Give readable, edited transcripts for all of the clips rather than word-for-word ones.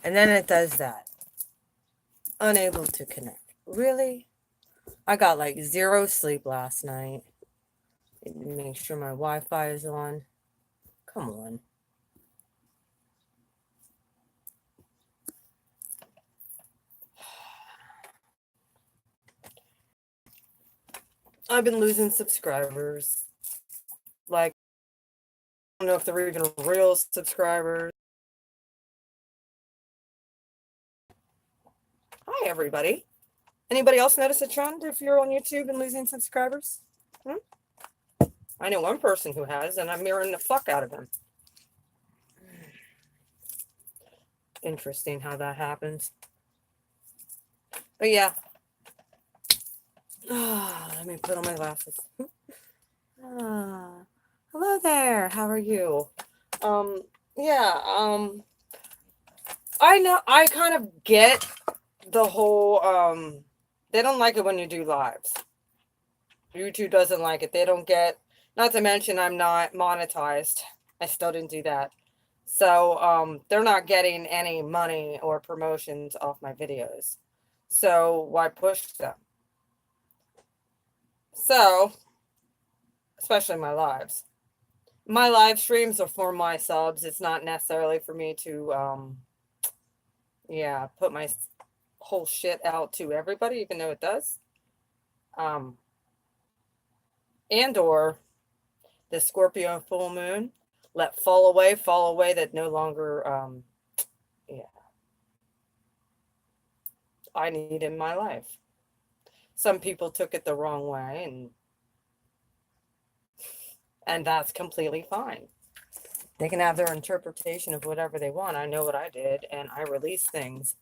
And then it does that. Unable to connect. Really? I got like 0 sleep last night. Make sure my Wi-Fi is on. Come on. I've been losing subscribers. Like, I don't know if they're even real subscribers. Hi, everybody. Anybody else notice a trend if you're on YouTube and losing subscribers? I know one person who has, and I'm mirroring the fuck out of him. Interesting how that happens. But yeah. Let me put on my glasses. Hello there. How are you? Yeah, I know, I kind of get the whole, they don't like it when you do lives. YouTube doesn't like it. They don't get, not to mention I'm not monetized. I still didn't do that. So, they're not getting any money or promotions off my videos. So why push them? So, especially my lives. My live streams are for my subs. It's not necessarily for me to, yeah, put my whole shit out to everybody, even though it does. Um, and or the Scorpio full moon, let fall away that no longer, yeah, I need in my life. Some people took it the wrong way, and that's completely fine. They can have their interpretation of whatever they want. I know what I did, and I release things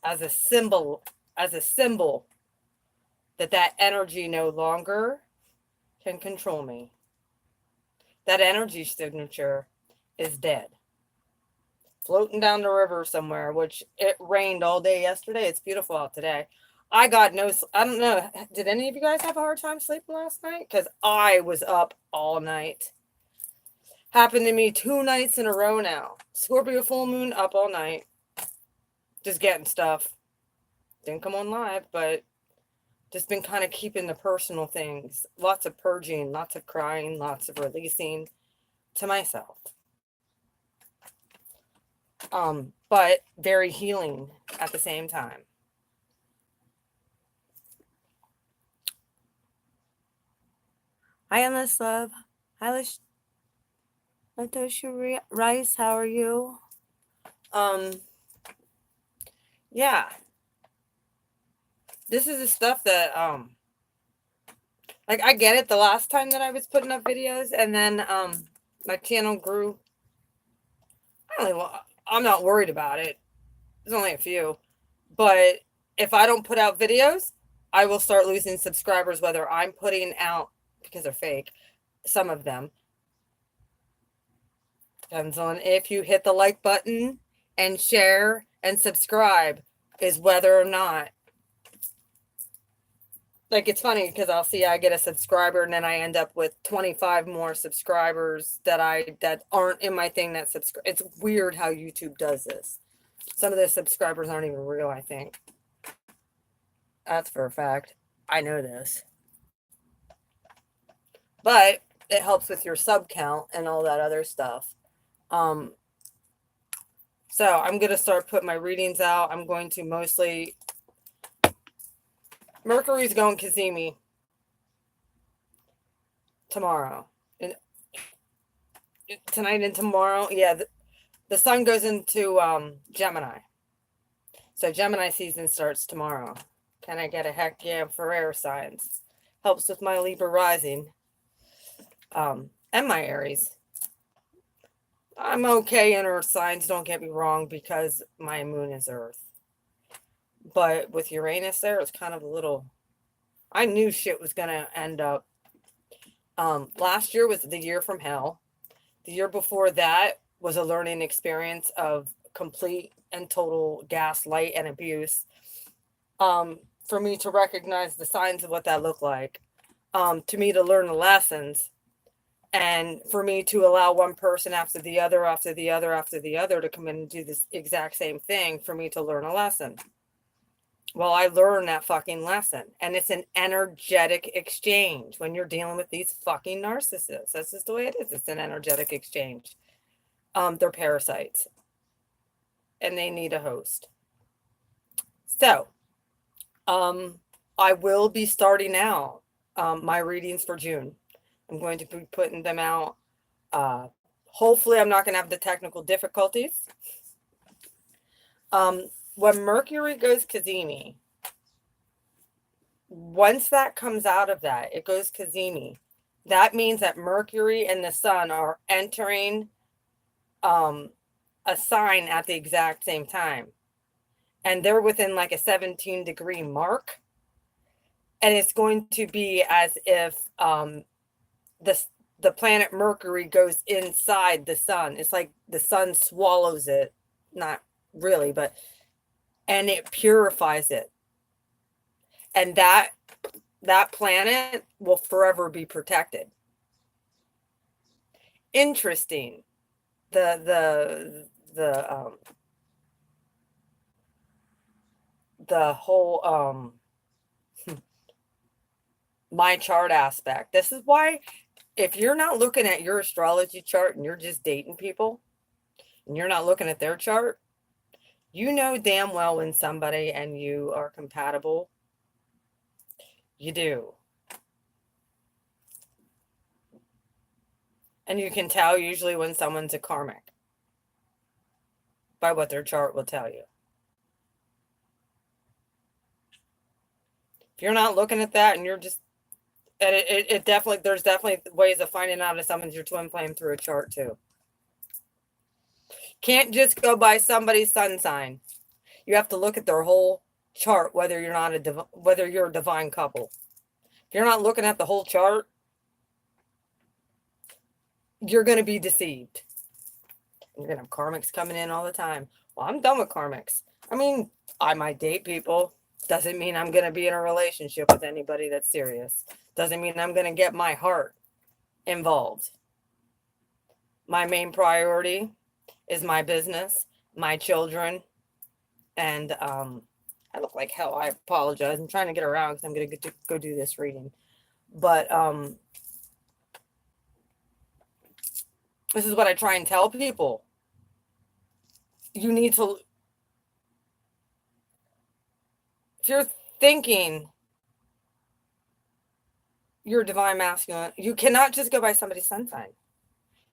as a symbol, as a symbol that energy no longer can control me. That energy signature is dead. Floating down the river somewhere, which it rained all day yesterday. It's beautiful out today. I got no, I don't know. Did any of you guys have a hard time sleeping last night? Because I was up all night. Happened to me 2 nights in a row now. Scorpio full moon, up all night. Just getting stuff. Didn't come on live, but just been kind of keeping the personal things. Lots of purging, lots of crying, lots of releasing to myself. But very healing at the same time. Hi, Endless Love. Hi, Latosha Rice. How are you? Um, yeah. This is the stuff that, like, I get it the last time that I was putting up videos, and then, my channel grew. I'm not worried about it. There's only a few. But if I don't put out videos, I will start losing subscribers, whether I'm putting out, because they're fake, some of them. Depends on if you hit the like button and share and subscribe, is whether or not. Like, it's funny because I'll see I get a subscriber and then I end up with 25 more subscribers that aren't in my thing that subscribe. It's weird how YouTube does this. Some of the subscribers aren't even real, I think. That's for a fact. I know this. But it helps with your sub count and all that other stuff. So I'm going to start putting my readings out. I'm going to mostly, Mercury's going Kazemi tomorrow. And tonight and tomorrow. Yeah, the sun goes into Gemini. So Gemini season starts tomorrow. Can I get a heck yeah for air signs? Helps with my Libra rising. And my Aries. I'm okay in earth signs, don't get me wrong, because my moon is earth. But with Uranus there, it's kind of a little, I knew shit was going to end up. Last year was the year from hell. The year before that was a learning experience of complete and total gaslight and abuse. For me to recognize the signs of what that looked like. To me to learn the lessons. And for me to allow one person after the other, after the other, after the other to come in and do this exact same thing for me to learn a lesson. Well, I learned that fucking lesson. And it's an energetic exchange when you're dealing with these fucking narcissists. That's just the way it is. It's an energetic exchange. They're parasites. And they need a host. So, I will be starting out my readings for June. I'm going to be putting them out. Hopefully, I'm not going to have the technical difficulties. When Mercury goes Cazimi, once that comes out of that, it goes Cazimi. That means that Mercury and the Sun are entering a sign at the exact same time. And they're within like a 17-degree mark. And it's going to be as if the planet Mercury goes inside the Sun. It's like the Sun swallows it. Not really, and it purifies it. And that planet will forever be protected. Interesting. The whole my chart aspect. This is why, if you're not looking at your astrology chart and you're just dating people and you're not looking at their chart, you know damn well when somebody and you are compatible. You do. And you can tell usually when someone's a karmic by what their chart will tell you. If you're not looking at that and you're just, and it definitely, there's definitely ways of finding out if someone's your twin flame through a chart too. Can't just go by somebody's sun sign. You have to look at their whole chart, whether you're a divine couple. If you're not looking at the whole chart, you're going to be deceived. You're going to have karmics coming in all the time. Well, I'm done with karmics. I mean, I might date people. Doesn't mean I'm going to be in a relationship with anybody that's serious. Doesn't mean I'm going to get my heart involved. My main priority is my business, my children, and I look like hell. I apologize. I'm trying to get around because I'm going to go do this reading. But this is what I try and tell people. You need to, if you're thinking you're divine masculine, you cannot just go by somebody's sun sign.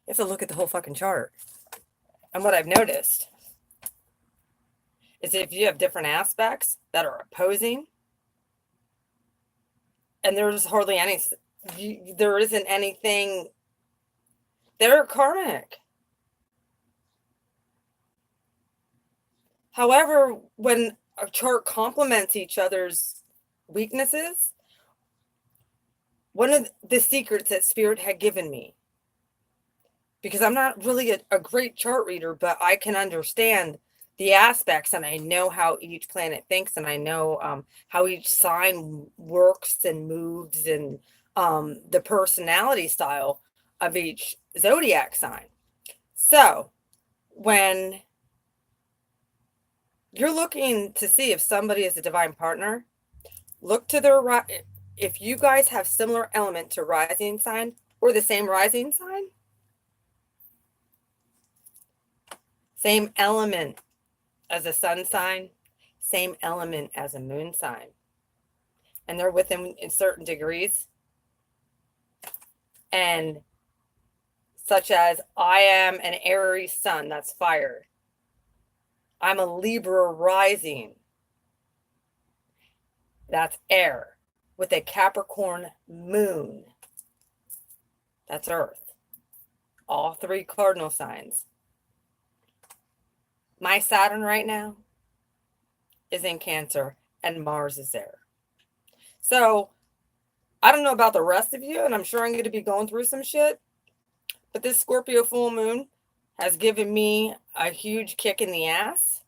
You have to look at the whole fucking chart. And what I've noticed is if you have different aspects that are opposing, and there's hardly any, there isn't anything, they're karmic. However, when a chart complements each other's weaknesses, one of the secrets that Spirit had given me, because I'm not really a great chart reader, but I can understand the aspects and I know how each planet thinks and I know how each sign works and moves and the personality style of each zodiac sign. So when you're looking to see if somebody is a divine partner, look to their right. If you guys have similar element to rising sign or the same rising sign, same element as a sun sign, same element as a moon sign, and they're within in certain degrees, and such as I am an Aries sun, that's fire. I'm a Libra rising, that's air, with a Capricorn moon, that's earth. All three cardinal signs. My Saturn right now is in Cancer and Mars is there. So I don't know about the rest of you, and I'm sure I'm going to be going through some shit, but this Scorpio full moon has given me a huge kick in the ass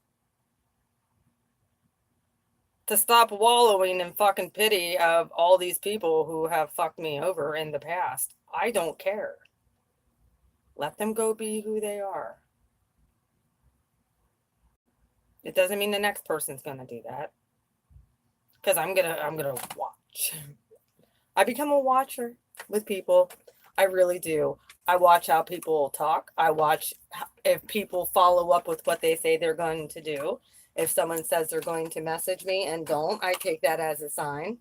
to stop wallowing in fucking pity of all these people who have fucked me over in the past. I don't care. Let them go be who they are. It doesn't mean the next person's going to do that. Because I'm going to watch. I become a watcher with people. I really do. I watch how people talk. I watch if people follow up with what they say they're going to do. If someone says they're going to message me and don't, I take that as a sign.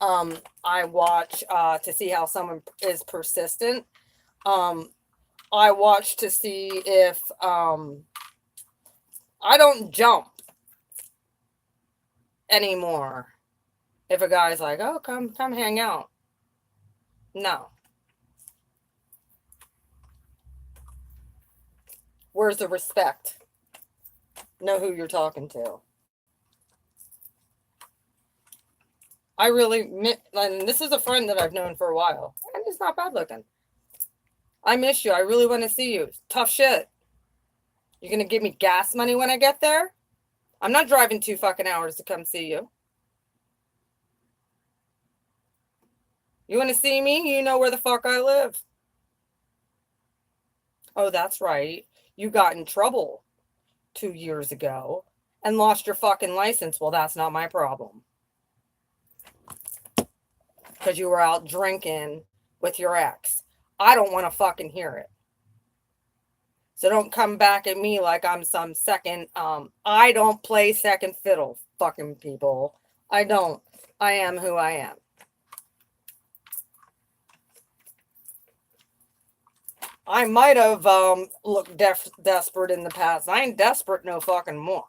I watch to see how someone is persistent. I watch to see if I don't jump anymore. If a guy's like, "Oh, come hang out." No. Where's the respect? Know who you're talking to. I really, and this is a friend that I've known for a while, and he's not bad looking. I miss you. I really want to see you. Tough shit. You're going to give me gas money when I get there? I'm not driving 2 fucking hours to come see you. You want to see me? You know where the fuck I live. Oh, that's right. You got in trouble 2 years ago and lost your fucking license. Well, that's not my problem. Because you were out drinking with your ex. I don't want to fucking hear it. So don't come back at me like I'm some second. I don't play second fiddle, fucking people. I don't. I am who I am. I might have looked desperate in the past. I ain't desperate no fucking more.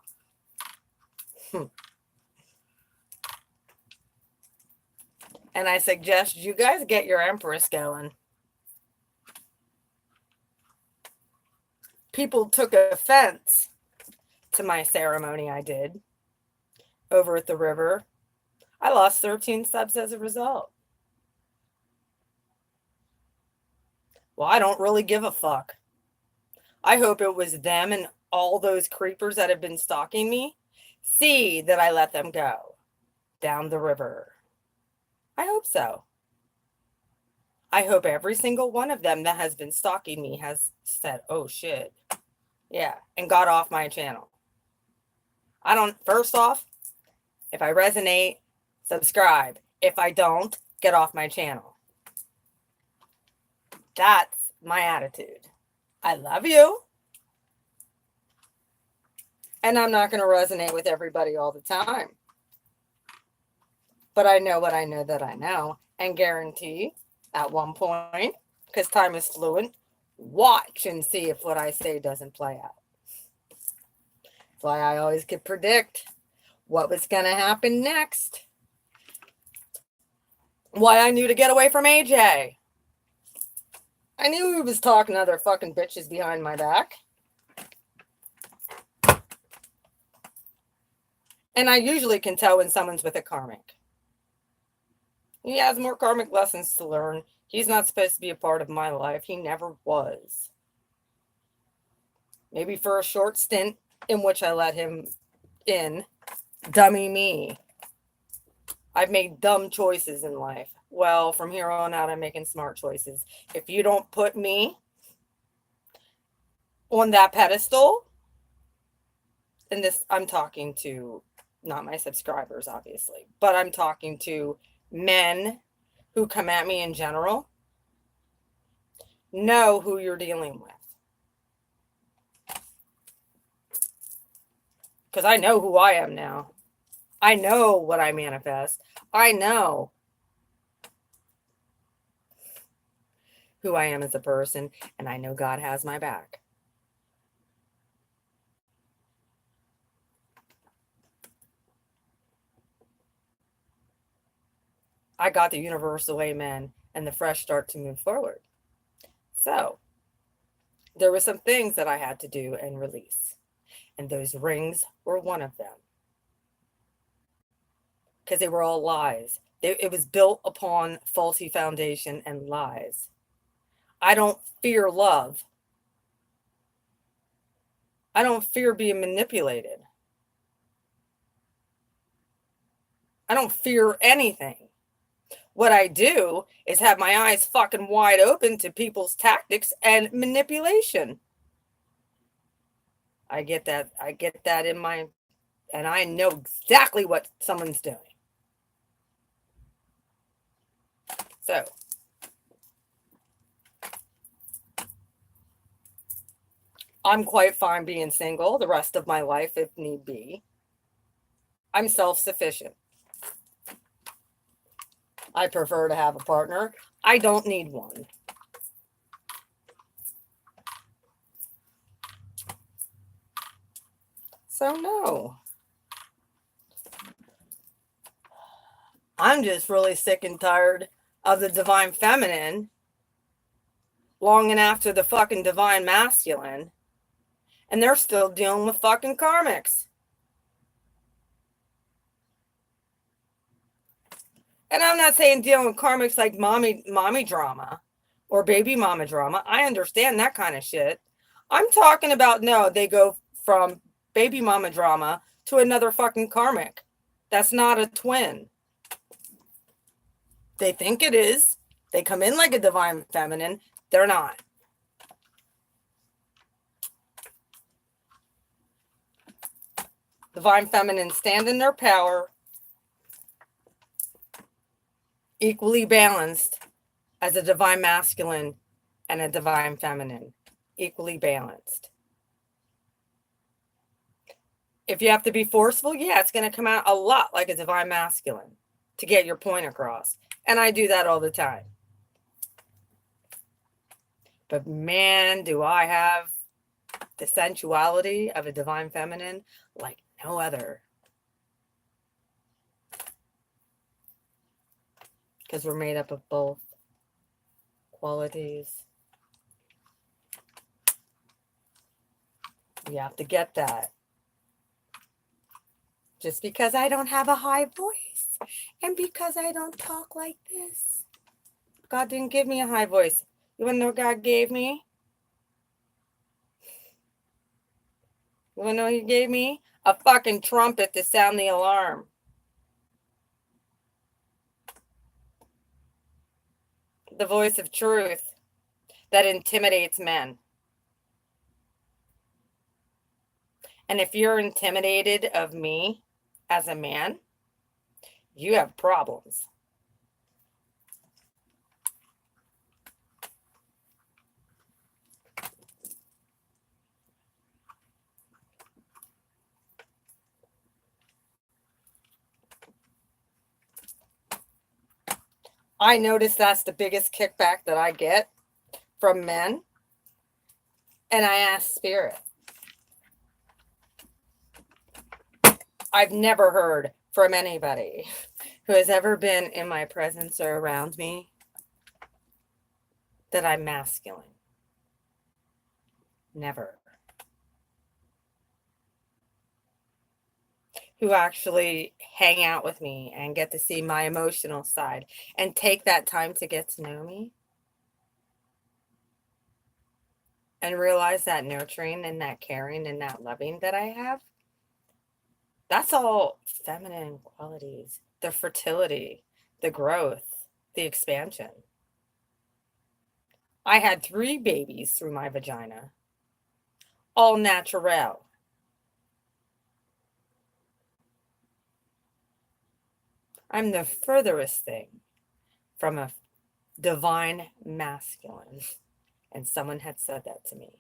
And I suggest you guys get your Empress going. People took offense to my ceremony I did over at the river. I lost 13 subs as a result. Well, I don't really give a fuck. I hope it was them and all those creepers that have been stalking me see that I let them go down the river. I hope so. I hope every single one of them that has been stalking me has said, "Oh shit." Yeah, and got off my channel. First off, if I resonate, subscribe. If I don't, get off my channel. That's my attitude. I love you. And I'm not going to resonate with everybody all the time. But I know what I know that I know. And guarantee at one point, because time is fluent, watch and see if what I say doesn't play out. That's why I always could predict what was going to happen next. Why I knew to get away from AJ. I knew he was talking to other fucking bitches behind my back. And I usually can tell when someone's with a karmic. He has more karmic lessons to learn. He's not supposed to be a part of my life. He never was. Maybe for a short stint in which I let him in. Dummy me. I've made dumb choices in life. Well, from here on out, I'm making smart choices. If you don't put me on that pedestal, and this, I'm talking to not my subscribers, obviously, but I'm talking to men who come at me in general, know who you're dealing with. Because I know who I am now. I know what I manifest. I know who I am as a person, and I know God has my back. I got the universal amen and the fresh start to move forward. So there were some things that I had to do and release. And those rings were one of them. Because they were all lies. It was built upon faulty foundation and lies. I don't fear love. I don't fear being manipulated. I don't fear anything. What I do is have my eyes fucking wide open to people's tactics and manipulation. I get that in my, and I know exactly what someone's doing. So, I'm quite fine being single the rest of my life if need be. I'm self-sufficient. I prefer to have a partner. I don't need one. So no. I'm just really sick and tired of the divine feminine longing after the fucking divine masculine, and they're still dealing with fucking karmics. And I'm not saying dealing with karmics like mommy drama or baby mama drama. I understand that kind of shit. I'm talking about, no, they go from baby mama drama to another fucking karmic. That's not a twin. They think it is. They come in like a divine feminine. They're not. Divine feminine stand in their power, equally balanced as a divine masculine and a divine feminine. Equally balanced. If you have to be forceful, yeah, it's going to come out a lot like a divine masculine to get your point across. And I do that all the time. But man, do I have the sensuality of a divine feminine like no other. Because we're made up of both qualities. You have to get that. Just because I don't have a high voice and because I don't talk like this. God didn't give me a high voice. You want to know what God gave me? You want to know what He gave me? A fucking trumpet to sound the alarm. The voice of truth that intimidates men. And if you're intimidated of me as a man, you have problems. I notice that's the biggest kickback that I get from men. And I ask Spirit. I've never heard from anybody who has ever been in my presence or around me that I'm masculine. Never. Who actually hang out with me and get to see my emotional side and take that time to get to know me and realize that nurturing and that caring and that loving that I have. That's all feminine qualities, the fertility, the growth, the expansion. I had 3 babies through my vagina, all natural. I'm the furthest thing from a divine masculine. And someone had said that to me.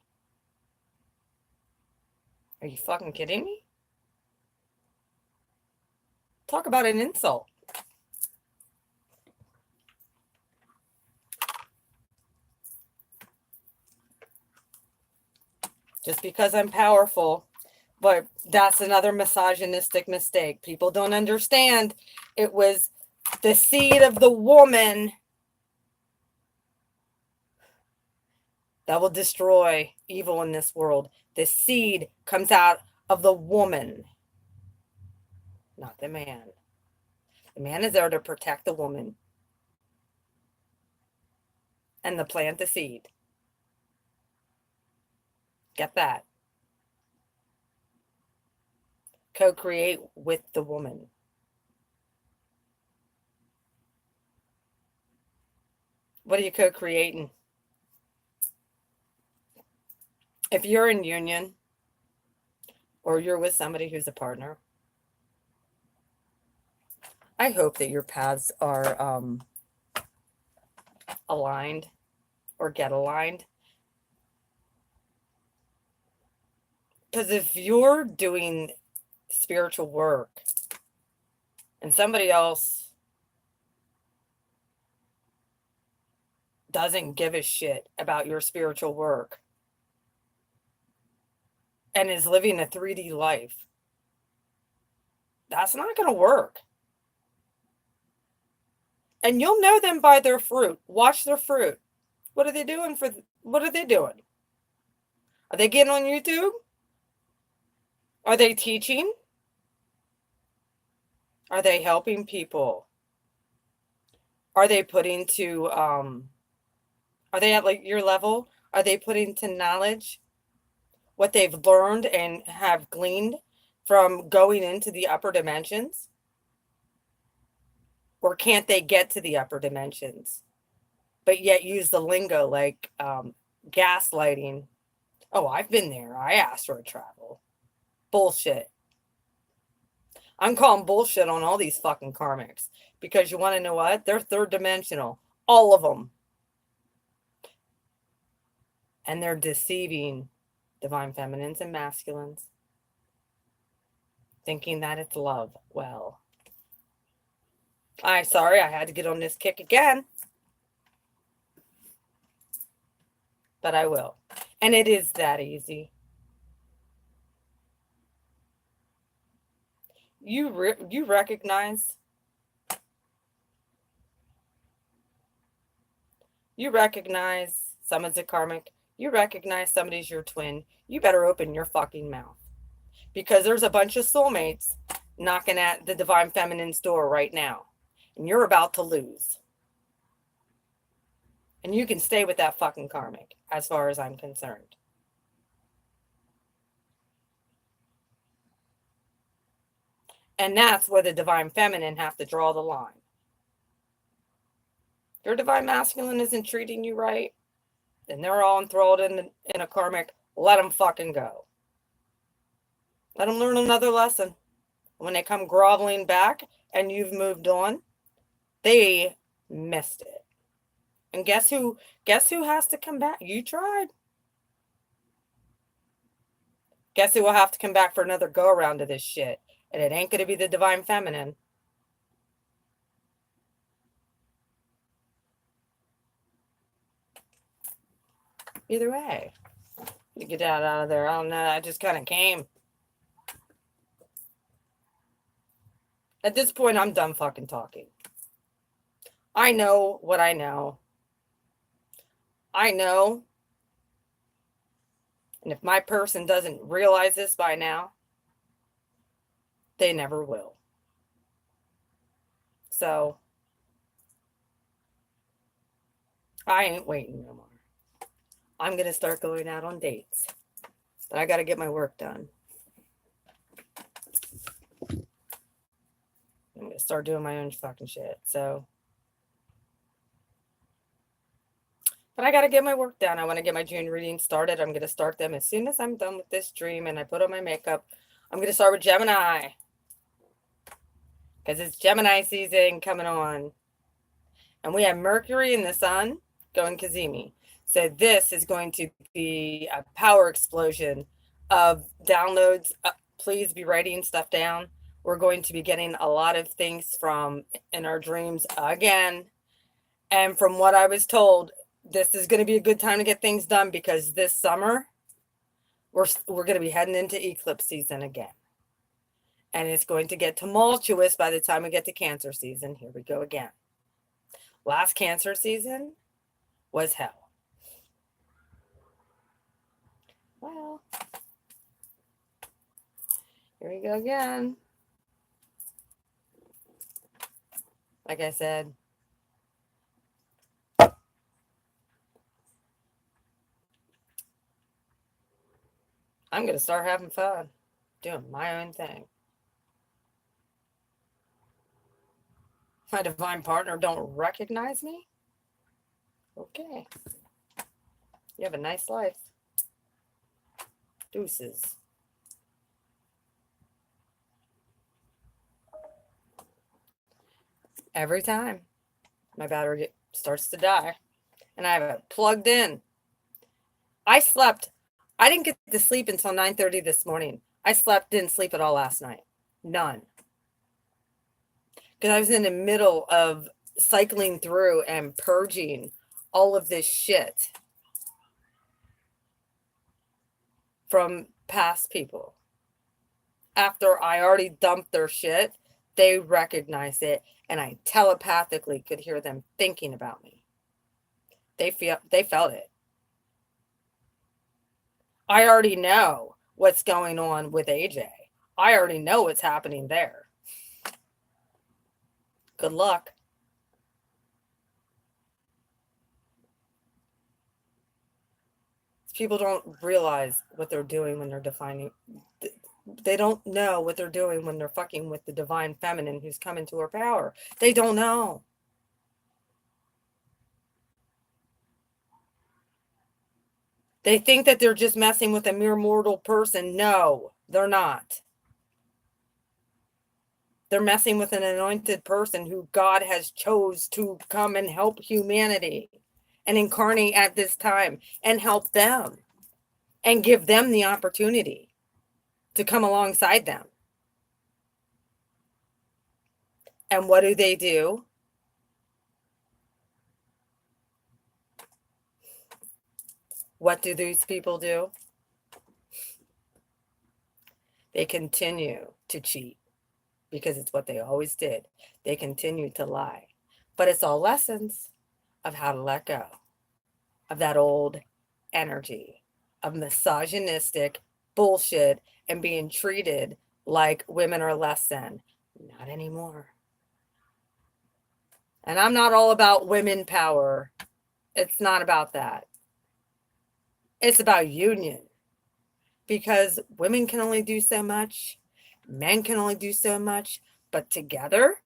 Are you fucking kidding me? Talk about an insult. Just because I'm powerful. But that's another misogynistic mistake. People don't understand. It was the seed of the woman that will destroy evil in this world. The seed comes out of the woman, not the man. The man is there to protect the woman and to plant the seed. Get that. Co-create with the woman. What are you co-creating? If you're in union or you're with somebody who's a partner, I hope that your paths are aligned or get aligned. Because if you're doing spiritual work and somebody else doesn't give a shit about your spiritual work and is living a 3D life, that's not going to work. And you'll know them by their fruit. Watch their fruit. What are they doing what are they doing? Are they getting on YouTube? Are they teaching? Are they helping people? Are they putting to, are they at like your level? Are they putting to knowledge what they've learned and have gleaned from going into the upper dimensions? Or can't they get to the upper dimensions, but yet use the lingo like gaslighting? Oh, I've been there. I asked for a travel. Bullshit. I'm calling bullshit on all these fucking karmics because you want to know what? They're third dimensional. All of them. And they're deceiving divine feminines and masculines, thinking that it's love. Well, I'm sorry I had to get on this kick again. But I will. And it is that easy. You recognize someone's a karmic. You recognize somebody's your twin. You better open your fucking mouth. Because there's a bunch of soulmates knocking at the divine feminine's door right now. And you're about to lose. And you can stay with that fucking karmic, as far as I'm concerned. And that's where the divine feminine have to draw the line. If your divine masculine isn't treating you right, then they're all enthralled in a karmic. Let them fucking go. Let them learn another lesson. When they come groveling back and you've moved on, they missed it. And guess who has to come back? You tried. Guess who will have to come back for another go around of this shit? And it ain't going to be the divine feminine. Either way, you get out of there. I don't know. I just kind of came. At this point, I'm done fucking talking. I know what I know. I know. And if my person doesn't realize this by now, they never will. So, I ain't waiting no more. I'm going to start going out on dates. But I got to get my work done. I'm going to start doing my own fucking shit. So, but I got to get my work done. I want to get my June readings started. I'm going to start them as soon as I'm done with this dream and I put on my makeup. I'm going to start with Gemini. Because it's Gemini season coming on. And we have Mercury and the Sun going Kazemi. So this is going to be a power explosion of downloads. Please be writing stuff down. We're going to be getting a lot of things from in our dreams again. And from what I was told, this is going to be a good time to get things done because this summer, we're going to be heading into eclipse season again. And it's going to get tumultuous by the time we get to Cancer season. Here we go again. Last Cancer season was hell. Well, here we go again. Like I said, I'm going to start having fun, doing my own thing. My divine partner don't recognize me? Okay. You have a nice life. Deuces. Every time my battery starts to die and I have it plugged in. I slept. I didn't get to sleep until 9:30 this morning. Didn't sleep at all last night. None. Because I was in the middle of cycling through and purging all of this shit from past people. After I already dumped their shit, they recognized it, and I telepathically could hear them thinking about me. They felt it. I already know what's going on with AJ. I already know what's happening there. Good luck. People don't realize what they're doing when they're defining. They don't know what they're doing when they're fucking with the divine feminine who's coming to her power. They don't know. They think that they're just messing with a mere mortal person. No, they're not. They're messing with an anointed person who God has chose to come and help humanity and incarnate at this time and help them and give them the opportunity to come alongside them. And what do? What do these people do? They continue to cheat because it's what they always did. They continue to lie. But it's all lessons of how to let go of that old energy of misogynistic bullshit and being treated like women are less than. Not anymore. And I'm not all about women power. It's not about that. It's about union. Because women can only do so much, men can only do so much, but together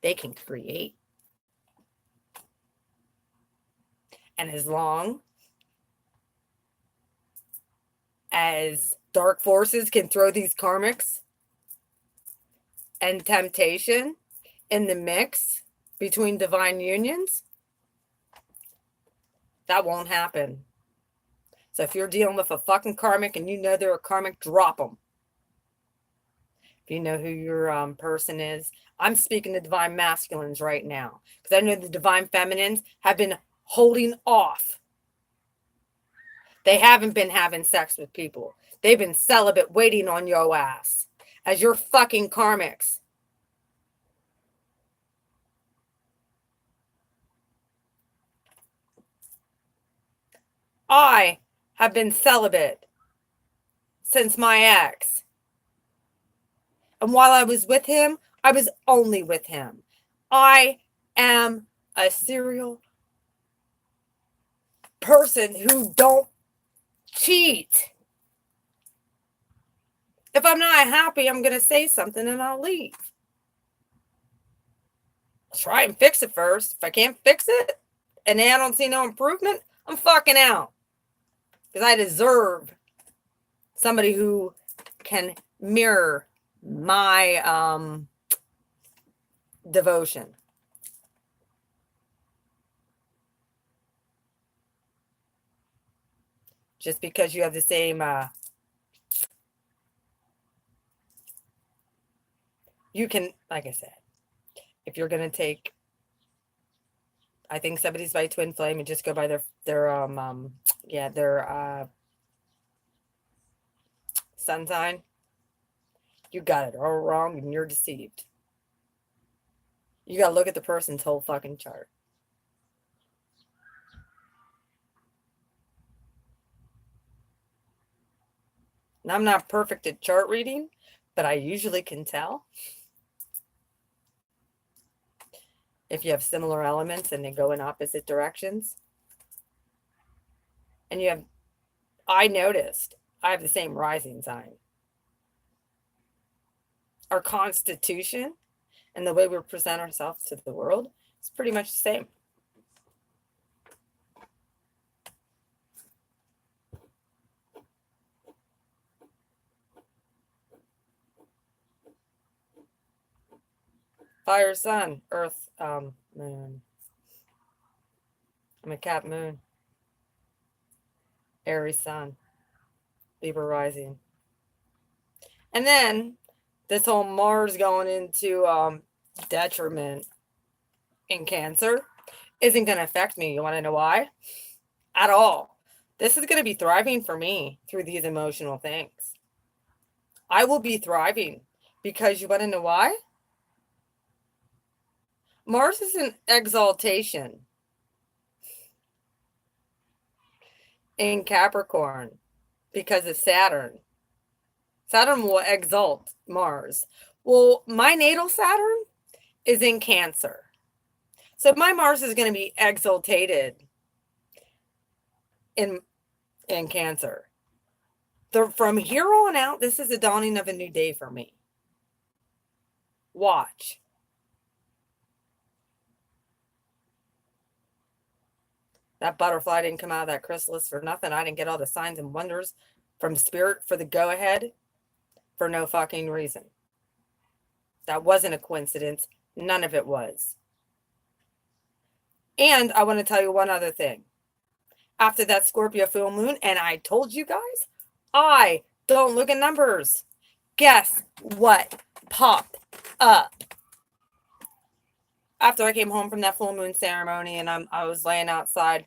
they can create. And as long as dark forces can throw these karmics and temptation in the mix between divine unions, that won't happen. So if you're dealing with a fucking karmic and you know they're a karmic, drop them. If you know who your person is, I'm speaking to divine masculines right now because I know the divine feminines have been holding off. They haven't been having sex with people. They've been celibate waiting on your ass as your fucking karmics. I have been celibate since my ex. And while I was with him, I was only with him. I am a serial person who don't cheat. If I'm not happy, I'm going to say something and I'll leave. I'll try and fix it first. If I can't fix it and then I don't see no improvement, I'm fucking out. Because I deserve somebody who can mirror my devotion. Just because you have the same you can, like I said, if you're going to take, I think somebody's by twin flame and just go by their sun sign, you got it all wrong and you're deceived. You got to look at the person's whole fucking chart. And I'm not perfect at chart reading, but I usually can tell if you have similar elements and they go in opposite directions. And I noticed I have the same rising sign. Our constitution and the way we present ourselves to the world is pretty much the same. Fire sun, earth, moon. I'm a Cap moon. Aries sun. Libra rising. And then this whole Mars going into detriment in Cancer isn't going to affect me. You want to know why? At all. This is going to be thriving for me through these emotional things. I will be thriving because you want to know why? Mars is an exaltation in Capricorn because of Saturn. Saturn will exalt Mars. Well, my natal Saturn is in Cancer. So my Mars is going to be exaltated in Cancer. From here on out, this is the dawning of a new day for me. Watch. That butterfly didn't come out of that chrysalis for nothing. I didn't get all the signs and wonders from Spirit for the go-ahead for no fucking reason. That wasn't a coincidence. None of it was. And I want to tell you one other thing. After that Scorpio full moon, and I told you guys, I don't look at numbers. Guess what popped up? After I came home from that full moon ceremony and I was laying outside,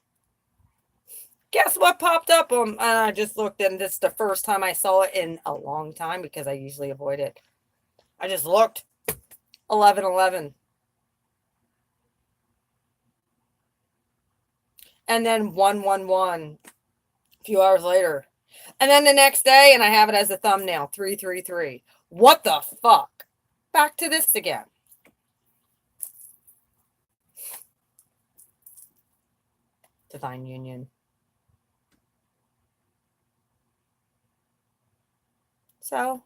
guess what popped up? And I just looked, and this is the first time I saw it in a long time because I usually avoid it. I just looked. 11/11. And then 111 a few hours later. And then the next day, and I have it as a thumbnail, 333. What the fuck? Back to this again. Divine union. So,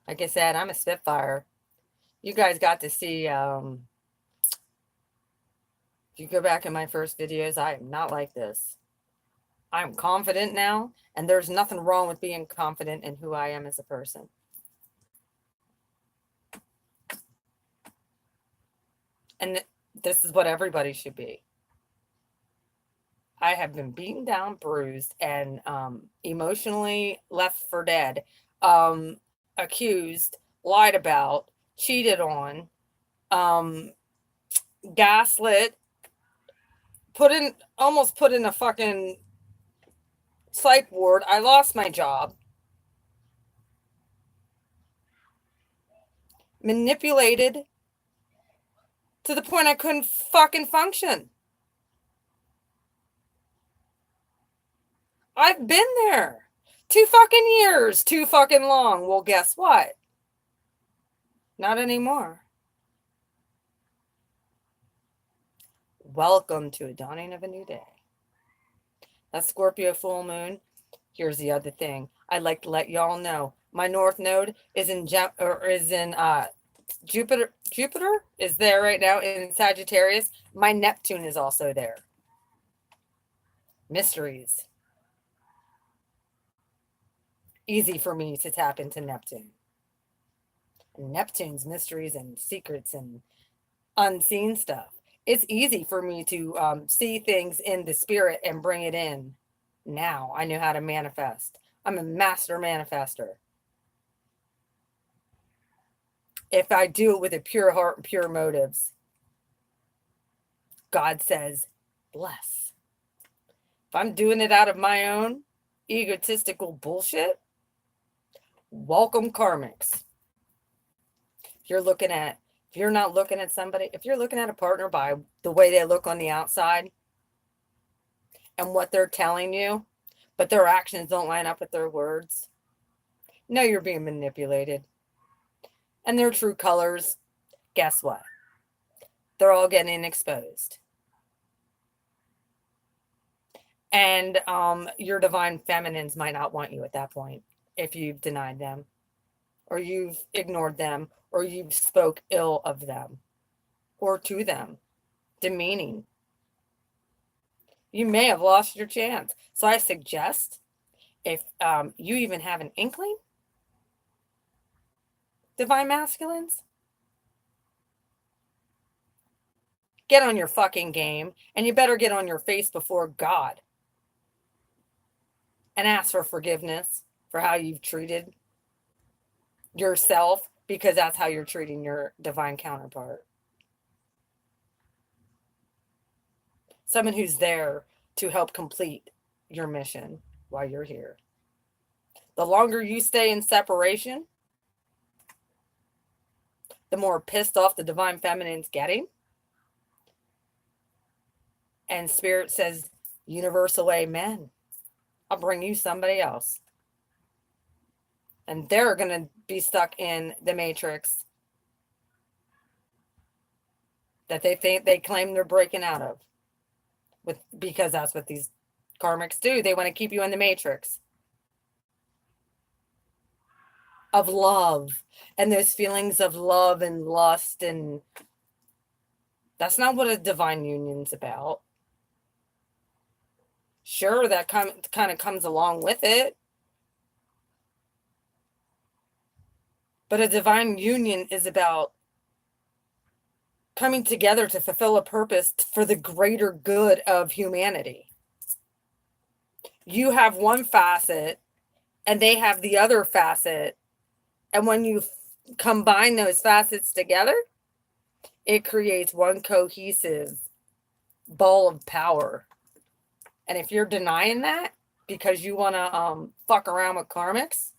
like I said, I'm a Spitfire. You guys got to see, if you go back in my first videos, I am not like this. I'm confident now, and there's nothing wrong with being confident in who I am as a person. And this is what everybody should be. I have been beaten down, bruised, and emotionally left for dead, accused, lied about, cheated on, gaslit, almost put in a fucking psych ward. I lost my job. Manipulated to the point I couldn't fucking function. I've been there. 2 fucking years. Too fucking long. Well, guess what? Not anymore. Welcome to a dawning of a new day. That Scorpio full moon. Here's the other thing. I'd like to let y'all know. My North Node is in Jupiter. Jupiter is there right now in Sagittarius. My Neptune is also there. Mysteries. Easy for me to tap into Neptune. Neptune's mysteries and secrets and unseen stuff. It's easy for me to see things in the spirit and bring it in. Now I know how to manifest. I'm a master manifester. If I do it with a pure heart and pure motives, God says, bless. If I'm doing it out of my own egotistical bullshit, welcome karmics. If you're looking at a partner by the way they look on the outside and what they're telling you, but their actions don't line up with their words, know you're being manipulated. And their true colors, guess what? They're all getting exposed. And your divine feminines might not want you at that point if you've denied them, or you've ignored them, or you've spoke ill of them or to them, demeaning. You may have lost your chance. So I suggest, if you even have an inkling, divine masculines, get on your fucking game, and you better get on your face before God and ask for forgiveness for how you've treated yourself, because that's how you're treating your divine counterpart. Someone who's there to help complete your mission while you're here. The longer you stay in separation, the more pissed off the divine feminine's getting. And Spirit says, universal amen. I'll bring you somebody else. And they're going to be stuck in the matrix that they think they claim they're breaking out of. Because that's what these karmics do. They want to keep you in the matrix of love and those feelings of love and lust. And that's not what a divine union's about. Sure, that kind of comes along with it. But a divine union is about coming together to fulfill a purpose for the greater good of humanity. You have one facet and they have the other facet. And when you combine those facets together, it creates one cohesive ball of power. And if you're denying that because you want to fuck around with karmics,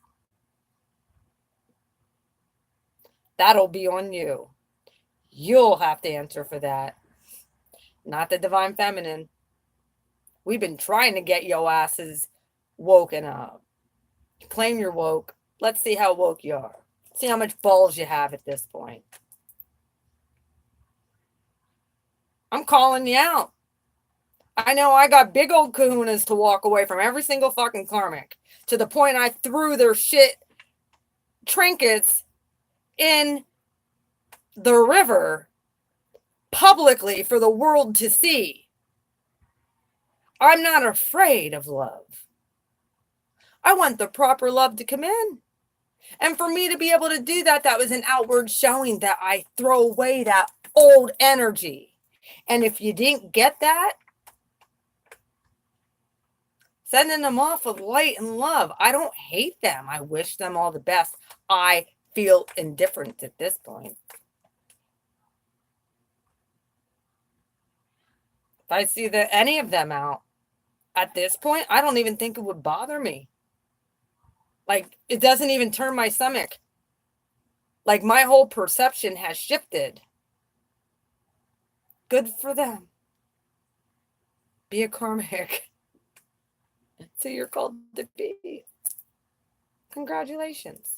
that'll be on you. You'll have to answer for that. Not the divine feminine. We've been trying to get your asses woken up. Claim you're woke. Let's see how woke you are. See how much balls you have at this point. I'm calling you out. I know I got big old kahunas to walk away from every single fucking karmic. To the point I threw their shit trinkets in the river publicly for the world to see. I'm not afraid of love. I want the proper love to come in. And for me to be able to do that, that was an outward showing that I throw away that old energy. And if you didn't get that, sending them off with light and love. I don't hate them. I wish them all the best. I feel indifferent at this point. If I see that any of them out at this point, I don't even think it would bother me. Like, it doesn't even turn my stomach. Like, my whole perception has shifted. Good for them. Be a karmic. So you're called to be. Congratulations.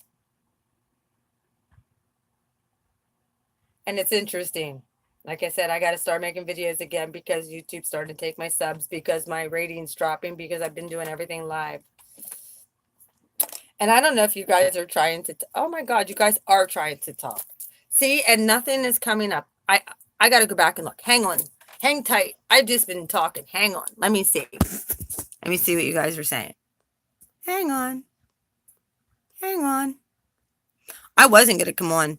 And it's interesting. Like I said, I got to start making videos again because YouTube's starting to take my subs, because my rating's dropping, because I've been doing everything live. And I don't know if you guys are trying to, oh my God, you guys are trying to talk. See, and nothing is coming up. I got to go back and look. Hang on. Hang tight. I've just been talking. Hang on. Let me see. Let me see what you guys are saying. Hang on. Hang on. I wasn't going to come on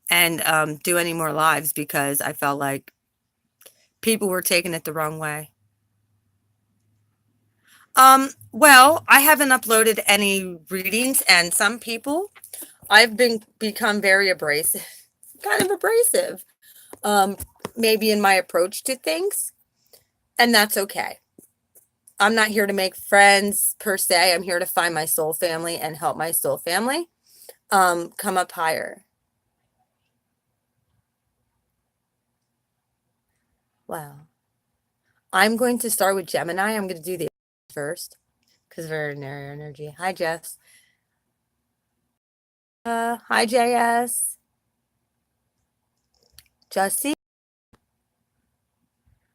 and do any more lives because I felt like people were taking it the wrong way. Well, I haven't uploaded any readings, and some people, I've become very abrasive, kind of abrasive, maybe in my approach to things, and that's okay. I'm not here to make friends per se. I'm here to find my soul family and help my soul family come up higher. Wow. I'm going to start with Gemini. I'm going to do the first because we're in their energy. Hi, Jess. Hi, JS. Jussie.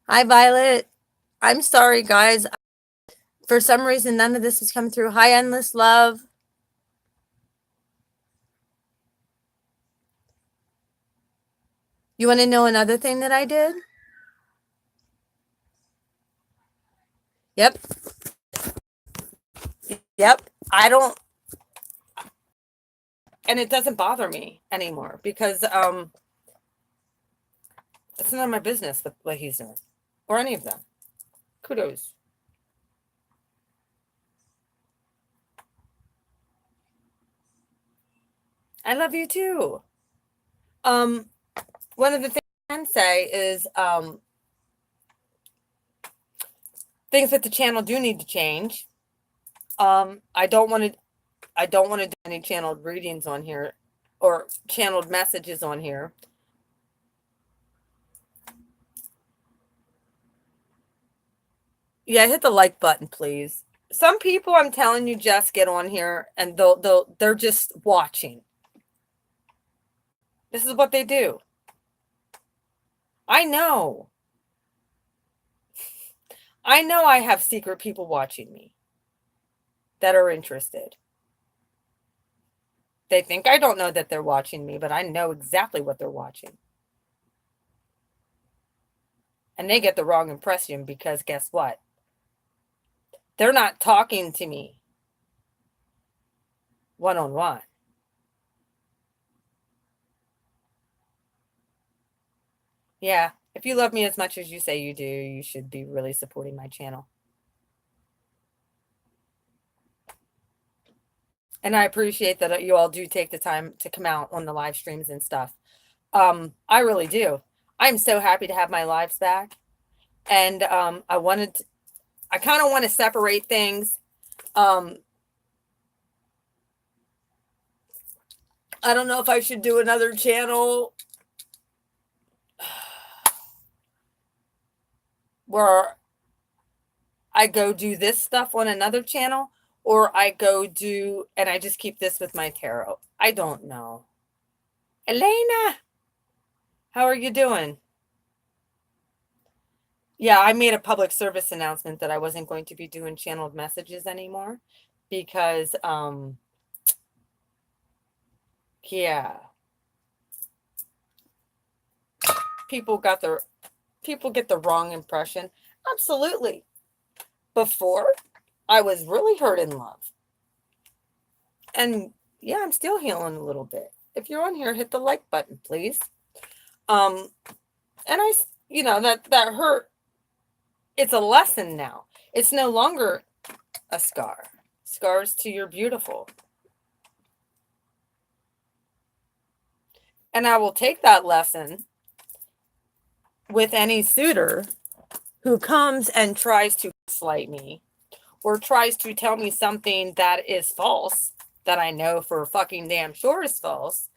Hi, Violet. I'm sorry, guys. For some reason, none of this has come through. Hi, Endless Love. You want to know another thing that I did? Yep. Yep. I don't, and it doesn't bother me anymore because It's none of my business what he's doing. Or any of them. Kudos. I love you too. One of the things I can say is things that the channel do need to change. I don't want to do any channeled readings on here or channeled messages on here. Yeah, hit the like button, please. Some people, I'm telling you, just get on here and they're just watching. This is what they do. I know. I have secret people watching me that are interested. They think I don't know that they're watching me, but I know exactly what they're watching. And they get the wrong impression because guess what? They're not talking to me one-on-one. Yeah, if you love me as much as you say you do, you should be really supporting my channel. And I appreciate that you all do take the time to come out on the live streams and stuff. I really do. I'm so happy to have my lives back. And I kind of want to separate things. I don't know if I should do another channel where I go do this stuff on another channel, or I go do, and I just keep this with my tarot. I don't know. Elena, how are you doing? Yeah, I made a public service announcement that I wasn't going to be doing channeled messages anymore because, yeah, people get the wrong impression. Absolutely. Before, I was really hurt in love. And yeah, I'm still healing a little bit. If you're on here, hit the like button, please. And that hurt. It's a lesson now. It's no longer a scar. Scars to your beautiful. And I will take that lesson with any suitor who comes and tries to slight me or tries to tell me something that is false, that I know for fucking damn sure is false.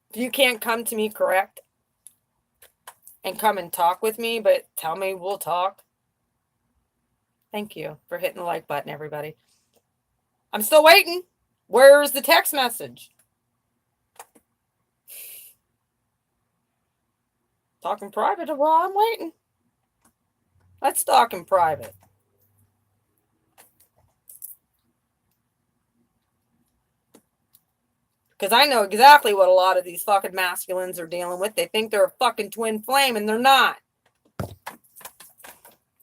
If you can't come to me correct and come and talk with me, but tell me we'll talk. Thank you for hitting the like button, everybody. I'm still waiting. Where's the text message? Talking private while I'm waiting. Let's talk in private. Because I know exactly what a lot of these fucking masculines are dealing with. They think they're a fucking twin flame, and they're not.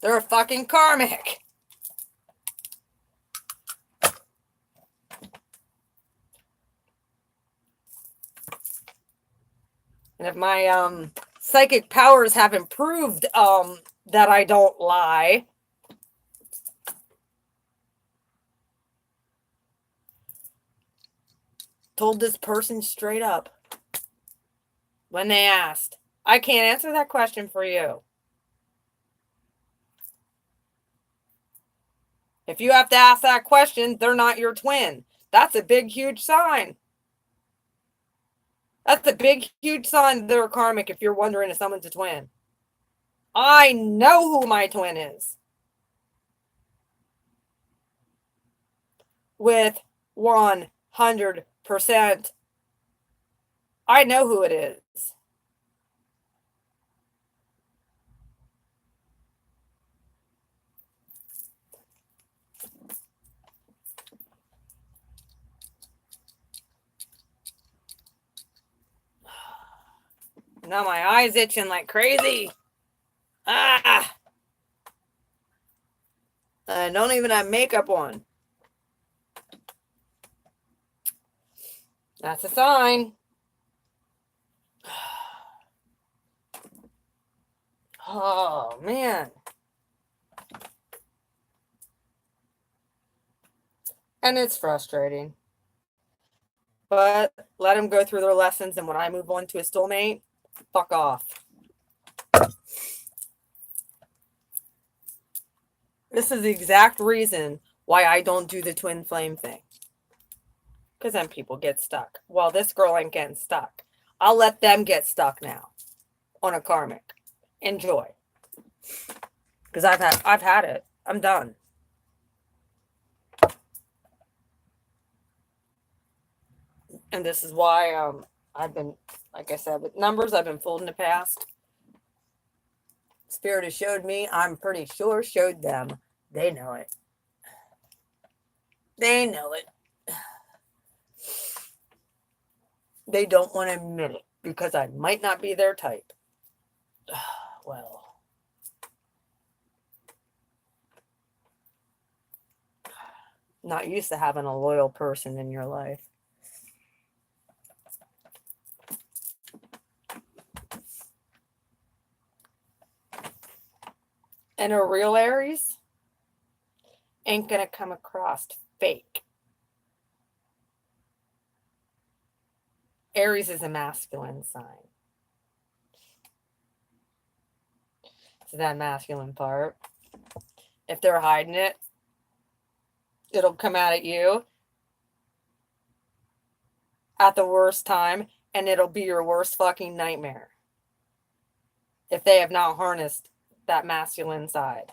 They're a fucking karmic. And if my psychic powers have improved that I don't lie, told this person straight up when they asked, I can't answer that question for you. If you have to ask that question, they're not your twin. That's a big, huge sign. That's a big, huge sign they're karmic if you're wondering if someone's a twin. I know who my twin is. With 100%. I know who it is. Now my eye's itching like crazy. I don't even have makeup on. That's a sign. Oh, man. And it's frustrating. But let them go through their lessons, and when I move on to a soulmate, fuck off. This is the exact reason why I don't do the twin flame thing. Because then people get stuck. Well, this girl ain't getting stuck. I'll let them get stuck now on a karmic. Enjoy. Because I've had it. I'm done. And this is why I've been, like I said, with numbers, I've been fooled in the past. Spirit has showed me, I'm pretty sure showed them. They know it. They know it. They don't want to admit it because I might not be their type. Well, not used to having a loyal person in your life. And a real Aries ain't going to come across fake. Aries is a masculine sign. So that masculine part, if they're hiding it, it'll come out at you at the worst time, and it'll be your worst fucking nightmare if they have not harnessed that masculine side.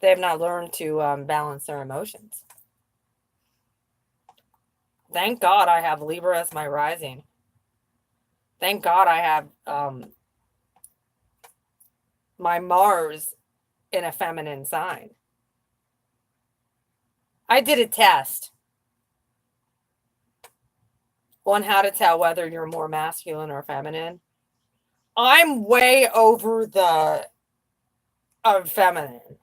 They have not learned to balance their emotions. Thank God I have Libra as my rising. Thank God I have my Mars in a feminine sign. I did a test on how to tell whether you're more masculine or feminine. I'm way over the feminine.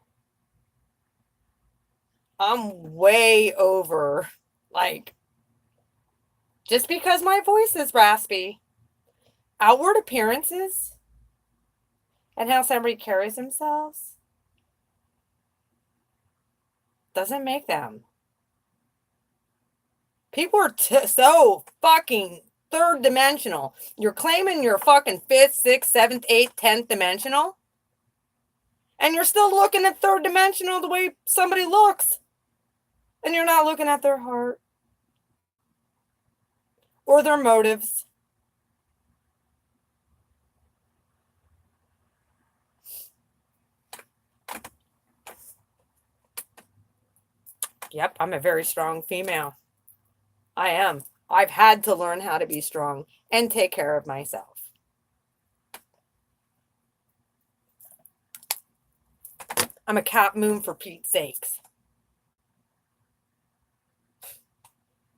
I'm way over, like, just because my voice is raspy, outward appearances and how somebody carries themselves doesn't make them. People are so fucking third dimensional. You're claiming you're fucking 5th, 6th, 7th, 8th, 10th dimensional, and you're still looking at third dimensional the way somebody looks. And you're not looking at their heart or their motives. Yep, I'm a very strong female. I am. I've had to learn how to be strong and take care of myself. I'm a Cap Moon for Pete's sakes.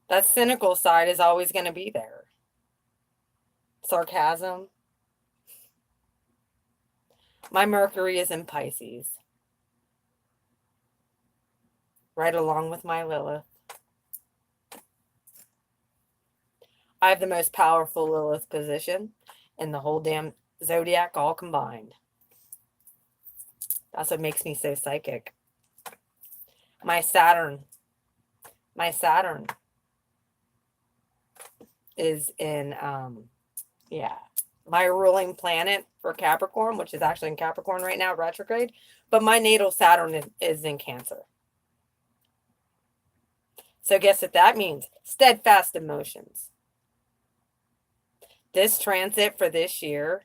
That cynical side is always going to be there. Sarcasm. My Mercury is in Pisces. Right along with my Lilith. I have the most powerful Lilith position in the whole damn zodiac all combined. That's what makes me so psychic. My Saturn is in, my ruling planet for Capricorn, which is actually in Capricorn right now, retrograde. But my natal Saturn is in Cancer. So guess what that means? Steadfast emotions. This transit for this year,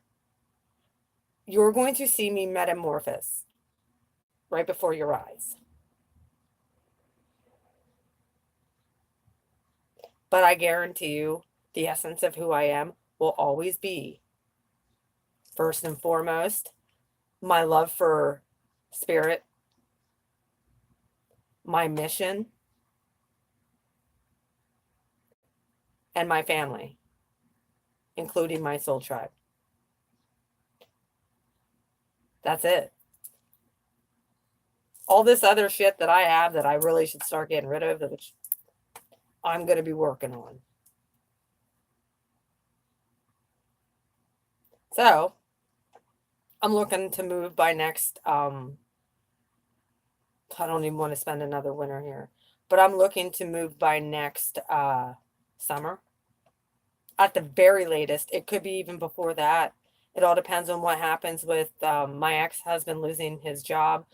you're going to see me metamorphose right before your eyes. But I guarantee you, the essence of who I am will always be, first and foremost, my love for spirit, my mission, and my family, including my soul tribe. That's it. All this other shit that I have that I really should start getting rid of, which I'm going to be working on. So I'm looking to move by next, I don't even want to spend another winter here, but I'm looking to move by next summer. At the very latest. It could be even before that. It all depends on what happens with my ex-husband losing his job,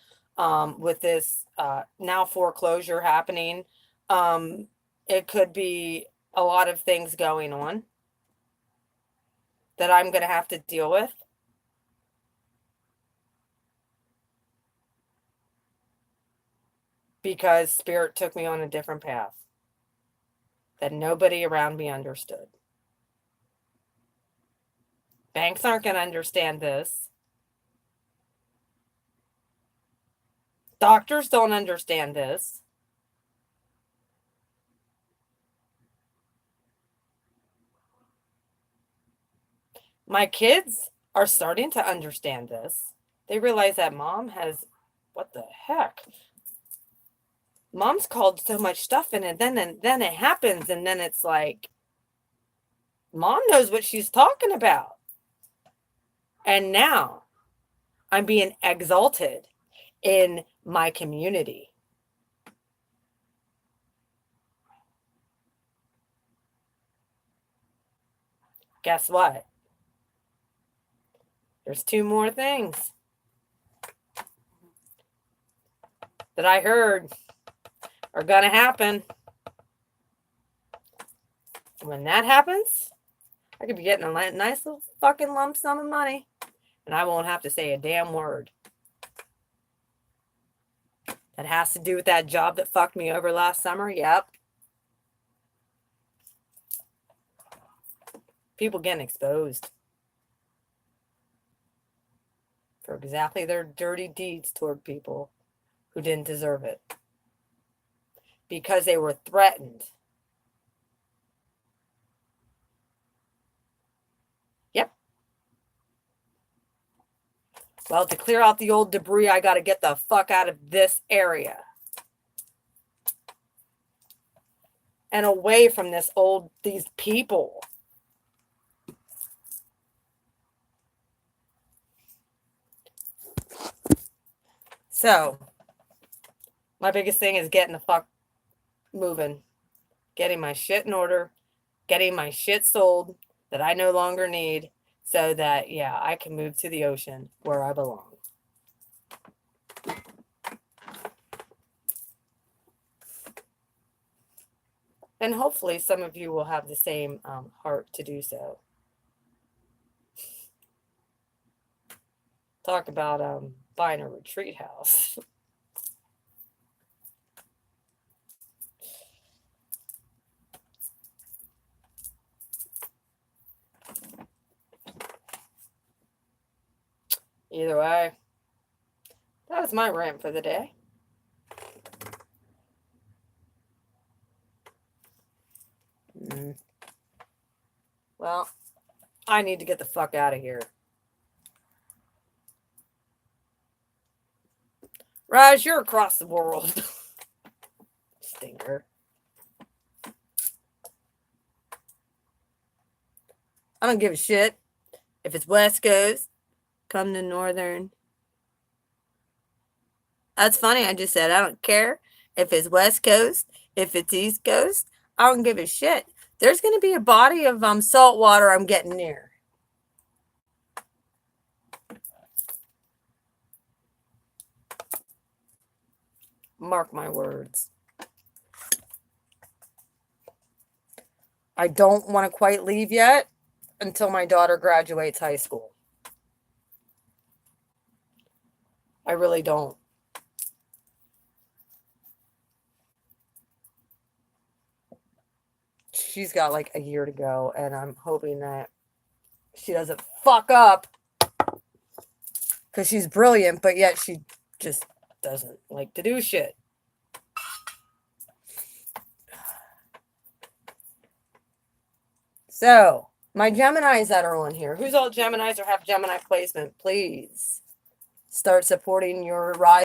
with this now foreclosure happening. It could be a lot of things going on that I'm going to have to deal with. Because Spirit took me on a different path that nobody around me understood. Banks aren't going to understand this. Doctors don't understand this. My kids are starting to understand this. They realize that mom has, what the heck? Mom's called so much stuff in, and then it happens, and then it's like, mom knows what she's talking about. And now I'm being exalted in my community. Guess what? There's 2 more things that I heard are going to happen. When that happens, I could be getting a nice little fucking lump sum of money, and I won't have to say a damn word. That has to do with that job that fucked me over last summer. Yep. People getting exposed for exactly their dirty deeds toward people who didn't deserve it. Because they were threatened. Yep. Well, to clear out the old debris, I got to get the fuck out of this area. And away from these people. So, my biggest thing is getting the fuck moving. Getting my shit in order. Getting my shit sold that I no longer need. So that, yeah, I can move to the ocean where I belong. And hopefully some of you will have the same heart to do so. Talk about buying a retreat house. Either way, that was my rant for the day. Well, I need to get the fuck out of here. Raj, you're across the world. Stinker. I don't give a shit if it's West Coast. Come to Northern. That's funny. I just said I don't care if it's West Coast, if it's East Coast. I don't give a shit. There's going to be a body of salt water I'm getting near. Mark my words. I don't want to quite leave yet until my daughter graduates high school. I really don't. She's got like a year to go, and I'm hoping that she doesn't fuck up, because she's brilliant, but yet she just doesn't like to do shit. So, my Geminis that are on here, who's all Geminis or have Gemini placement, please start supporting your rise.